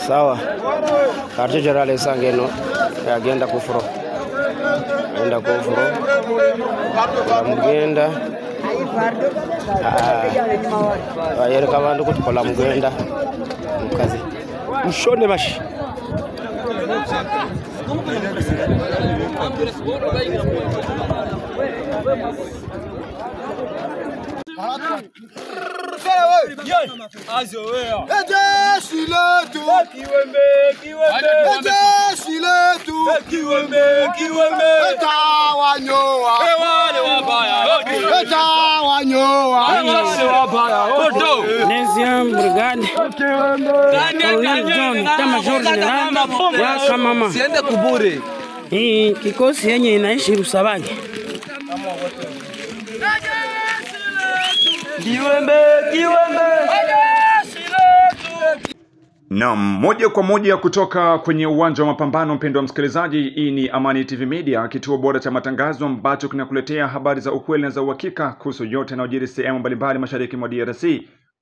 Sawa. Quartier General Sangeno agenda kufuro. Agenda kufuro. Mugenda. Yere kabandu kutukola mugenda. Mukazi. Mushone mashi. Siende kubure. Hii kikosi yenye inaishi Rusabage. Na moja kwa moja kutoka kwenye uwanja wa mapambano, mpendo wa msikilizaji, hii ni Amani TV Media, kituo bora cha matangazo ambacho kinakuletea habari za ukweli na za uhakika kuhusu yote yanayojiri sehemu mbalimbali mashariki mwa DRC,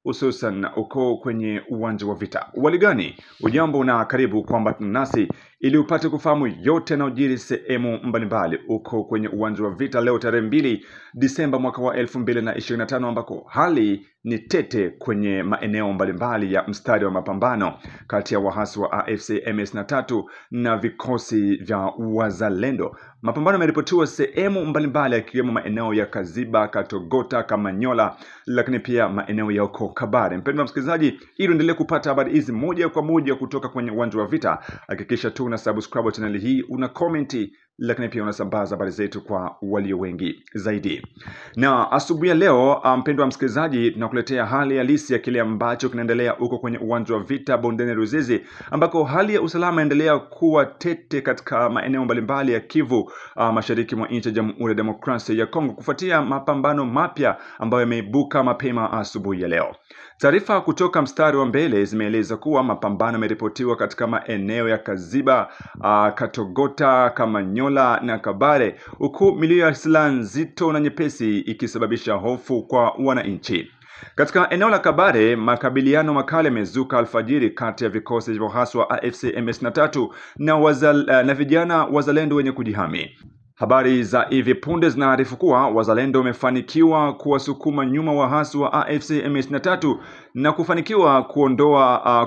hususan uko kwenye uwanja wa vita. Waligani, ujambo na karibu kwamba nasi ili upate kufahamu yote yanayojiri sehemu mbalimbali uko kwenye uwanja wa vita leo tarehe 2 Disemba mwaka wa 2025, ambako hali ni tete kwenye maeneo mbalimbali ya mstari wa mapambano kati ya wahasi wa AFC M23 na vikosi vya wazalendo. Mapambano yameripotiwa sehemu mbalimbali yakiwemo maeneo ya Kaziba, Katogota, Kamanyola, lakini pia maeneo ya uko Kabare. Mpendwa msikilizaji, ili uendelee kupata habari hizi moja kwa moja kutoka kwenye uwanja wa vita, hakikisha tu una subscribe channel hii, una comment, lakini pia unasambaza habari zetu kwa walio wengi zaidi. Na asubuhi ya leo, mpendwa msikilizaji, tunakuletea hali halisi ya kile ambacho kinaendelea huko kwenye uwanja wa vita bondeni Ruzizi, ambako hali ya usalama inaendelea kuwa tete katika maeneo mbalimbali ya Kivu mashariki mwa nchi ya Jamhuri ya Demokrasia ya Kongo kufuatia mapambano mapya ambayo yameibuka mapema asubuhi ya leo. Taarifa kutoka mstari wa mbele zimeeleza kuwa mapambano yameripotiwa katika maeneo ya Kaziba, Katogota, Kamanyola na Kabare, huku milio ya silaha nzito na nyepesi ikisababisha hofu kwa wananchi. Katika eneo la Kabare, makabiliano makali yamezuka alfajiri kati ya vikosi vya wahasi wa AFC M23 na vijana wazalendo wenye kujihami. Habari za hivi punde zinaarifu kuwa wazalendo wamefanikiwa kuwasukuma nyuma wahasi wa AFC M23 na kufanikiwa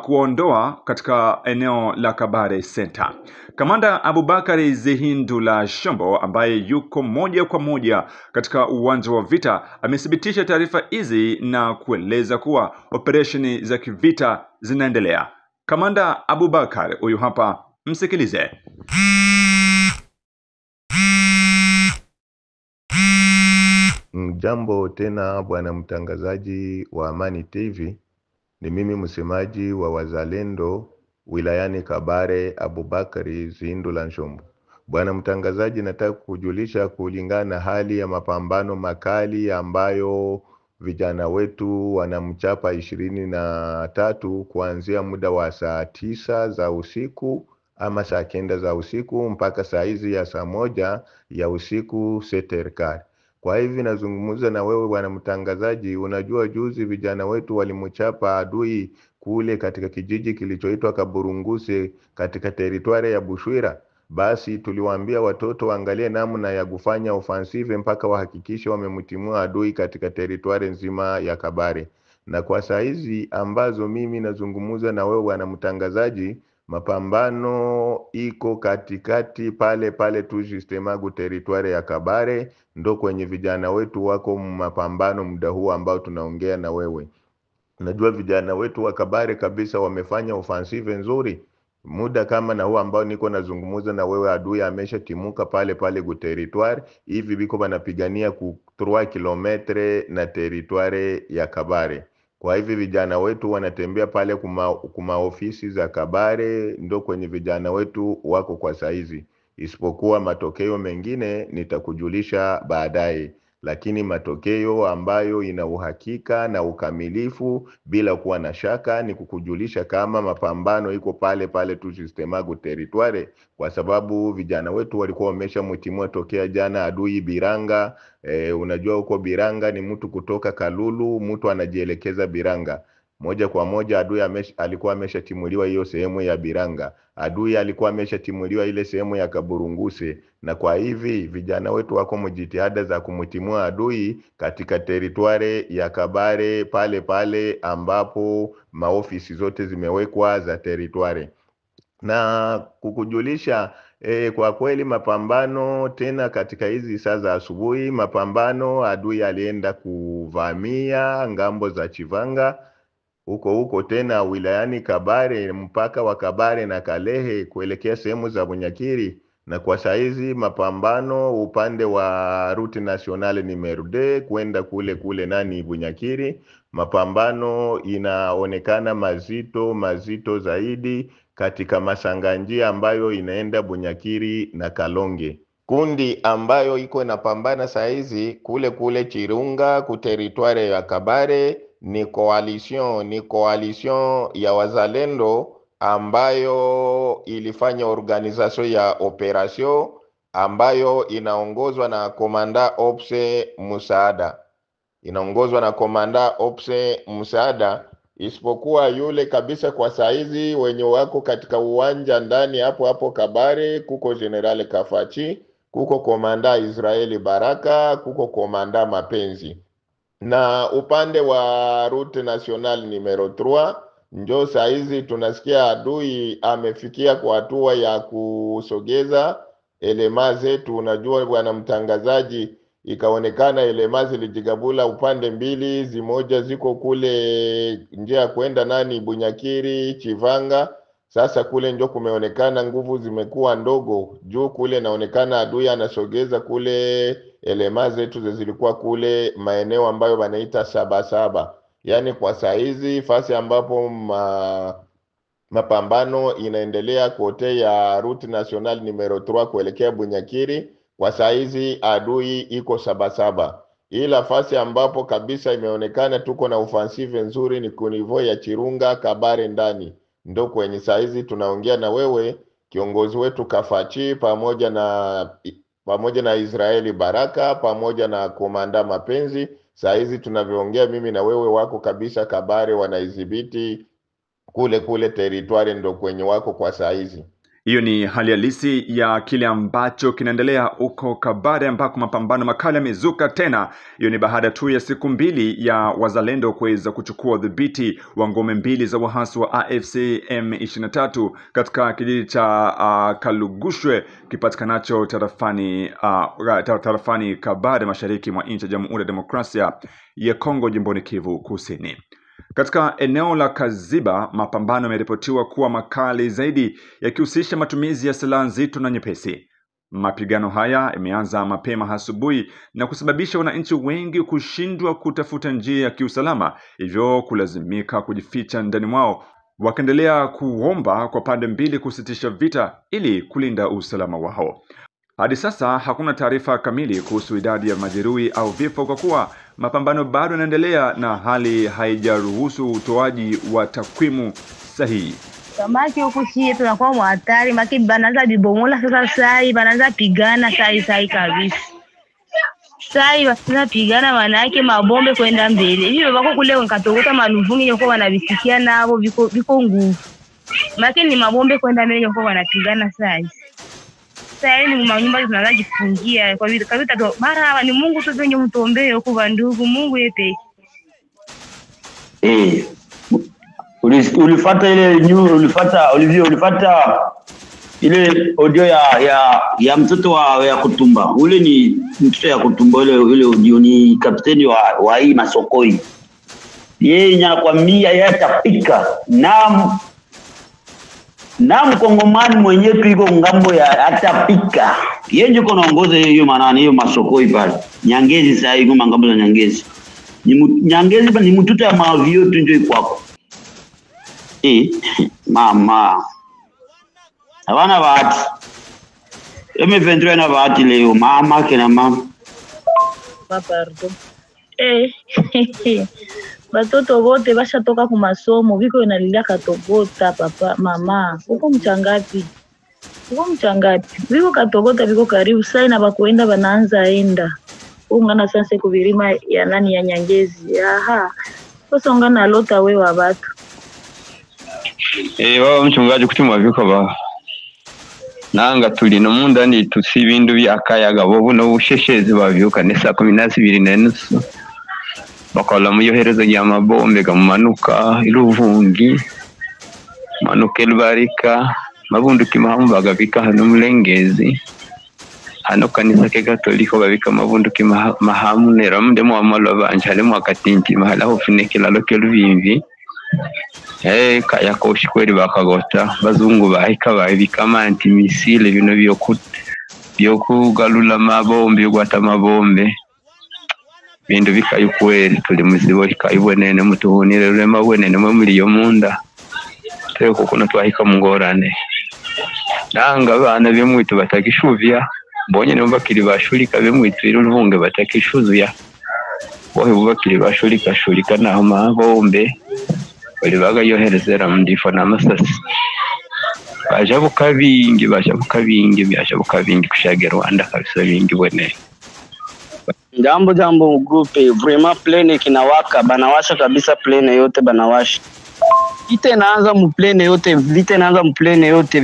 kuondoa katika eneo la Kabare Center. Kamanda Abubakari Zihindula Shombo, ambaye yuko moja kwa moja katika uwanja wa vita, amethibitisha taarifa hizi na kueleza kuwa operesheni za kivita zinaendelea. Kamanda Abubakar huyu hapa, msikilize. Jambo tena bwana mtangazaji wa Amani TV, ni mimi msemaji wa wazalendo wilayani Kabare, Abubakari Zihindula Shombo. Bwana mtangazaji, nataka kujulisha kulingana na hali ya mapambano makali ambayo vijana wetu wanamchapa 23 kuanzia muda wa saa 9 za usiku ama saa 9 za usiku mpaka saa hizi ya saa 1 ya usiku seterikali. Kwa hivi nazungumza na wewe bwana mtangazaji, unajua juzi vijana wetu walimchapa adui kule katika kijiji kilichoitwa Kaburunguse katika teritwari ya Bushwira. Basi tuliwaambia watoto waangalie namna ya kufanya offensive mpaka wahakikishe wamemtimua adui katika teritwari nzima ya Kabare. Na kwa saa hizi ambazo mimi nazungumza na wewe bwana mtangazaji, mapambano iko katikati pale tu sistemagu teritwari ya Kabare, ndo kwenye vijana wetu wako mapambano muda huu ambao tunaongea na wewe. Najua vijana wetu wa Kabare kabisa wamefanya offensive nzuri. Muda kama na huu ambao niko nazungumza na wewe, adui amesha timuka pale teritwari, hivi biko banapigania ku 3 kilometre na teritwari ya Kabare. Kwa hivi vijana wetu wanatembea pale kuma ofisi za Kabare, ndo kwenye vijana wetu wako kwa saizi. Isipokuwa matokeo mengine nitakujulisha baadaye, lakini matokeo ambayo ina uhakika na ukamilifu bila kuwa na shaka ni kukujulisha kama mapambano iko pale tu sistemagu teritware, kwa sababu vijana wetu walikuwa wameshamtimua tokea jana adui Biranga. Unajua huko Biranga ni mtu kutoka Kalulu, mtu anajielekeza Biranga. moja kwa moja adui alikuwa ameshatimuliwa hiyo sehemu ya Biranga, adui alikuwa ameshatimuliwa ile sehemu ya Kaburunguse, na kwa hivi vijana wetu wako mjitihada za kumtimua adui katika teritware ya Kabare, pale ambapo maofisi zote zimewekwa za teritware. Na kukujulisha kwa kweli mapambano tena katika hizi saa za asubuhi, mapambano adui alienda kuvamia ngambo za Chivanga huko tena wilayani Kabare, mpaka wa Kabare na Kalehe kuelekea sehemu za Bunyakiri. Na kwa saizi mapambano upande wa route nationale numero 2 kwenda kule nani Bunyakiri, mapambano inaonekana mazito zaidi katika masanganjia ambayo inaenda Bunyakiri na Kalonge. Kundi ambayo iko inapambana saizi kule Chirunga ku territoire ya Kabare ni coalition ya wazalendo ambayo ilifanya organization ya operation ambayo inaongozwa na komanda Opse Musaada. Isipokuwa yule kabisa kwa saizi wenye wako katika uwanja ndani hapo Kabare, kuko General Kafachi, kuko komanda Israeli Baraka, kuko komanda Mapenzi. Na upande wa route national numero 3 njo saizi tunasikia adui amefikia kwa hatua ya kusogeza elema zetu. Unajua bwana mtangazaji, ikaonekana elema zilijigabula upande mbili, zimoja ziko kule njia kwenda nani Bunyakiri, Chivanga. Sasa kule njo kumeonekana nguvu zimekuwa ndogo, juu kule naonekana adui anasogeza kule elema zetu zilikuwa kule maeneo ambayo wanaita Sabasaba. Yani kwa saizi fasi ambapo mapambano inaendelea kote ya route national numero 3 kuelekea Bunyakiri, kwa saizi adui iko Sabasaba. Ila fasi ambapo kabisa imeonekana tuko na offensive nzuri ni kunivo ya Chirunga Kabare ndani. Ndo kwenye saizi tunaongea na wewe, kiongozi wetu Kafachi pamoja na Israeli Baraka pamoja na komanda Mapenzi. Saizi tunavyoongea mimi na wewe wako kabisa Kabare, wanaidhibiti kule territoire, ndo kwenye wako kwa saizi. Hiyo ni hali halisi ya kile ambacho kinaendelea huko Kabare, ambako mapambano makali yamezuka tena. Hiyo ni baada tu ya siku mbili ya wazalendo kuweza kuchukua udhibiti wa ngome mbili za wahasi wa AFC M23 katika kijiji cha Kalugushwe kipatikanacho tarafani Kabare, mashariki mwa nchi ya Jamhuri ya Demokrasia ya Kongo, jimboni Kivu Kusini. Katika eneo la Kaziba, mapambano yameripotiwa kuwa makali zaidi, yakihusisha matumizi ya silaha nzito na nyepesi. Mapigano haya yameanza mapema asubuhi na kusababisha wananchi wengi kushindwa kutafuta njia ya kiusalama, hivyo kulazimika kujificha ndani mwao, wakiendelea kuomba kwa pande mbili kusitisha vita ili kulinda usalama wao. Hadi sasa hakuna taarifa kamili kuhusu idadi ya majeruhi au vifo, kwa kuwa mapambano bado yanaendelea na hali haijaruhusu utoaji wa takwimu sahihi. Samaki huku chini tunakuwa mhatari, maki banaanza bibomola sasa, sai banaanza pigana sai kabisa. Sai banaanza pigana, manake mabombe kwenda mbele. Hivi wako kule wakatogota manuvungi yoko wanabisikia nao biko nguvu. Maki ni mabombe kwenda mbele yoko wanapigana sai. Sai ni manyumba tunaanza jifungia kwa vile kabisa tu mara ni Mungu tu ndio mtuombee huko bandugu, Mungu yeye. Ulifuata ile ulifuata ile audio ya mtoto ya Kutumba. Ule ni mtoto ya Kutumba, ule audio ni kapteni wa hii Masokoi. Yeye anakuambia yeye atapika na mkongomani mwenyewe tuiko ngambo ya atapika. Yeye ndio konaongoza hiyo manani hiyo Masokoi pale. Nyangezi sasa hiyo ngambo za Nyangezi. Nyangezi ni mtoto ya mavio tu ndio kwako. Mama. Hawana bahati. M23 na bahati leo, mama kina mama. Pardon. Batoto wote bashatoka ku masomo, biko inalilia katogota papa mama. Uko mchangapi? Biko katogota biko karibu sai na bakoenda banaanza enda. Ungana sasa kuvilima ya nani ya Nyangezi. Usongana lota we wa watu. Baba mchungaji kutima biko ba. Nanga tuli no munda ni tusi bindu byakayaga bobu no busheshezi bavyuka ne saa 12:30 bakola mu yoherezo ya mabombe gamumanuka iruvungi manuka elbarika mabunduki mahamu bagabika hano mulengezi hano kanisa ke Katoliko babika mabunduki mahamu nera munde mu amalo banjale mu akatinti mahala hofinekela lokeluvimvi kaya koshi kweli bakagota bazungu bahika babika manti misile bino byokugalula mabombe gwata mabombe bindu bikayukweli tuli muzibo ikayibonene mutuhunire rema bwenene muri yo munda teko kuno twahika mungorane nanga bana bemwitu batakishuvya mbonye ne bakiri bashulika bemwitu iruvunge batakishuzya bohe bubakiri bashulika naho mabombe bali bagayoherezera mundifo namasasi bashabuka bingi kushage Rwanda kabisa bingi bwene. Jambo groupe vraiment plane kinawaka banawasha kabisa plane yote banawasha. Vita inaanza mplane yote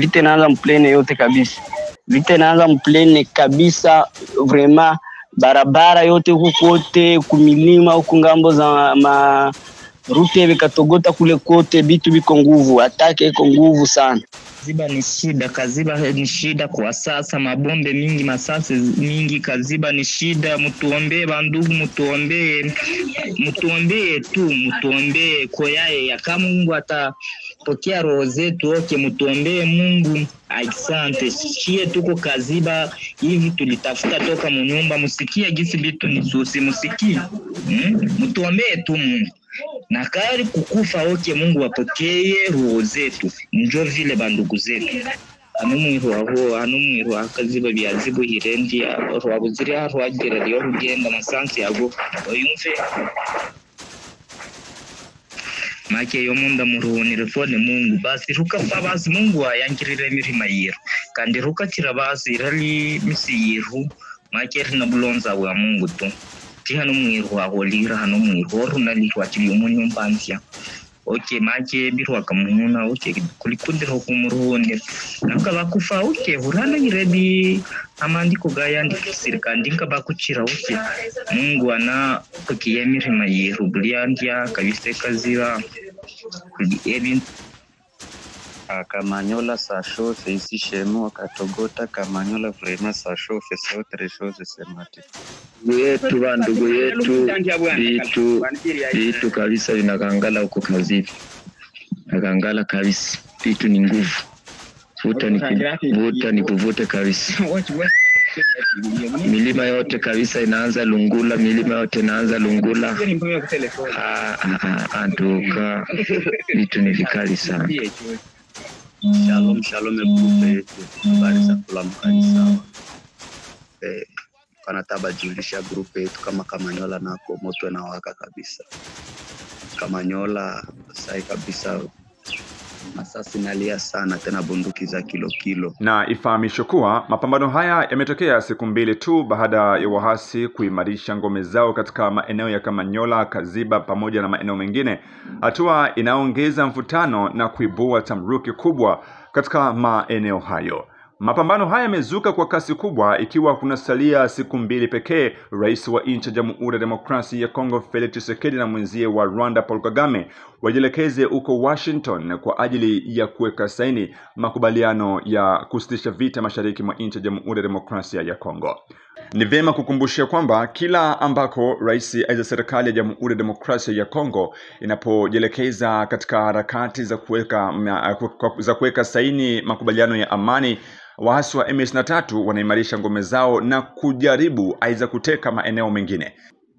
kabisa. Vita inaanza mplane kabisa vraiment barabara yote huko kote kumilima huko ngambo za rute vikatogota kule kote bitu biko nguvu atake iko nguvu sana. Kaziba ni shida kwa sasa, mabombe mingi, masasi mingi, Kaziba ni shida. Mutuombe bandugu, mutuombe kwa yae ya kama Mungu atapokea roho zetu. Mutuombe Mungu. Asante. Shie tuko Kaziba hivi tulitafuta toka munyumba, musikie gisi bitu ni susi, musikie. Mutuombe tu Mungu. Na kari kukufa Mungu apokee roho zetu. Njo vile bandugu zetu. Anumwiru Kaziba byazibu hirendi rwabuziri rwagera ryo rugenda masansi yago oyumve make yo munda muruhunire fone Mungu basi rukafa basi Mungu ayangirire mirima yiro kandi rukakira basi rali misiyiru make rina bulonza wa Mungu tu hano mwiru aholira hano mwiru runalirwa kiri umunyumba nsya make birwa kamununa kulikundira kumuruhunire nakabakufa urana ngirebi amandiko gayandikisire kandi nkabakukira Mungu ana pokiye mirima yiru buliandya kabise Kaziba ebintu Kamanyola sa chauffe ici chez nous à Katogota. Kamanyola vraiment sa chauffe, c'est autre chose, c'est mati. Yetu bandugu yetu vitu kabisa vinakangala huko Kaziba. Nakangala kabisa. Vitu ni nguvu. Vuta ni kuvuta kabisa. Milima yote kabisa inaanza lungula, antuka vitu ni vikali sana. Shalom groupe habari za kulamu kanisa. Kanataba julisha groupe yetu kama Kamanyola nako moto na waka kabisa. Kamanyola sai kabisa masasi nalia sana tena bunduki za kilo. Na ifahamishwe kuwa mapambano haya yametokea siku mbili tu baada ya wahasi kuimarisha ngome zao katika maeneo ya Kamanyola, Kaziba pamoja na maeneo mengine, hatua inaongeza mvutano na kuibua tamruki kubwa katika maeneo hayo. Mapambano haya yamezuka kwa kasi kubwa ikiwa kunasalia siku mbili pekee rais wa nchi ya Jamhuri ya Demokrasia ya Kongo Felix Tshisekedi na mwenzie wa Rwanda Paul Kagame wajielekeze huko Washington kwa ajili ya kuweka saini makubaliano ya kusitisha vita mashariki mwa nchi ya Jamhuri ya Demokrasia ya Kongo. Ni vyema kukumbushia kwamba kila ambako rais aidha serikali ya Jamhuri ya Demokrasia ya Kongo inapojielekeza katika harakati za kuweka saini makubaliano ya amani, waasi wa M23 wanaimarisha ngome zao na kujaribu aidha kuteka maeneo mengine.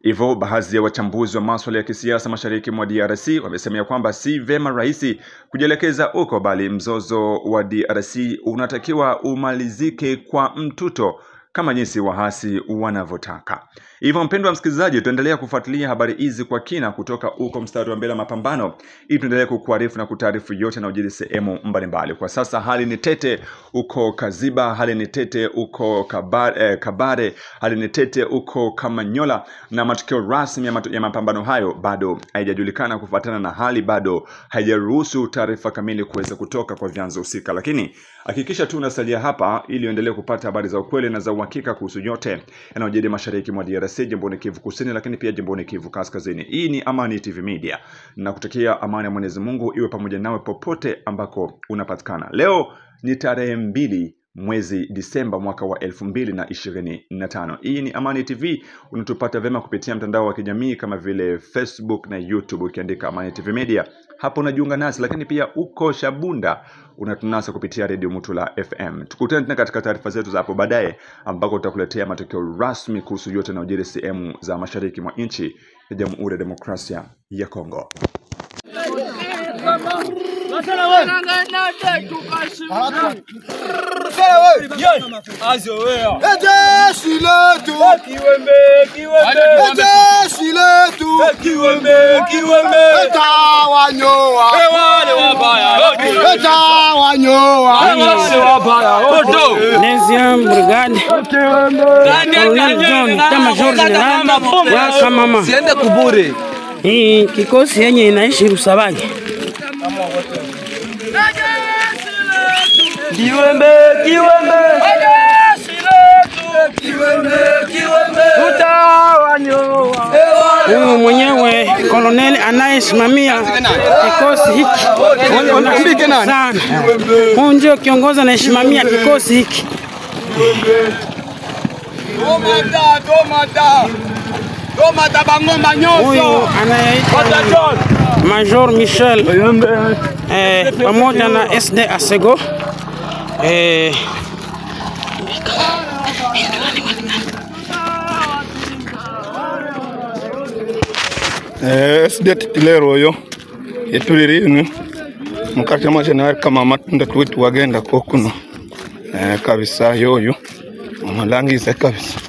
Hivyo baadhi ya wachambuzi wa masuala ya kisiasa mashariki mwa DRC wamesemea kwamba si vema rais kujielekeza huko, bali mzozo wa DRC unatakiwa umalizike kwa mtuto kama jinsi wahasi wanavyotaka. Hivyo mpendwa msikilizaji, tuendelea kufuatilia habari hizi kwa kina kutoka huko mstari wa mbele mapambano, ili tuendelee kukuarifu na kutaarifu yote yanayojiri sehemu mbalimbali. Kwa sasa hali ni tete uko Kaziba, hali ni tete uko Kabare, hali ni tete uko Kamanyola, na matukio rasmi ya mapambano hayo bado haijajulikana kufuatana na hali bado haijaruhusu taarifa kamili kuweza kutoka kwa vyanzo husika. Lakini hakikisha tu unasalia hapa ili uendelee kupata habari za ukweli na za uhakika kuhusu yote yanayojiri mashariki mwa DRC, jimboni Kivu Kusini, lakini pia jimboni Kivu Kaskazini. Hii ni Amani TV Media. Na kutakia amani ya Mwenyezi Mungu iwe pamoja nawe popote ambako unapatikana. Leo ni tarehe 2 mwezi Disemba mwaka wa 2025. Hii ni Amani TV. Unatupata vema kupitia mtandao wa kijamii kama vile Facebook na YouTube ukiandika Amani TV Media. Hapo unajiunga nasi, lakini pia uko Shabunda unatunasa kupitia Radio Mutula FM. Tukutane tena katika taarifa zetu za hapo baadaye, ambako tutakuletea matokeo rasmi kuhusu yote yanayojiri sehemu za mashariki mwa nchi ya Jamhuri ya Demokrasia ya Kongo. Deuxième brigade Colonel John Tamajor General wa Kamama. Siende kubure. Hii kikosi yenye inaishi Rusabage. Kiwembe utawanyoa. Huyu mwenyewe Colonel anayesimamia kikosi hiki sana. Huyu ndio kiongozi anayesimamia kikosi hiki. Tomata bangomba nyoso. Huyu anayeitwa Major Michel pamoja na SD Asego. SD Tilero yo etuliri mukati ya majenari kama matunda tuwetu wagenda kokuno kabisa yoyo malangize kabisa.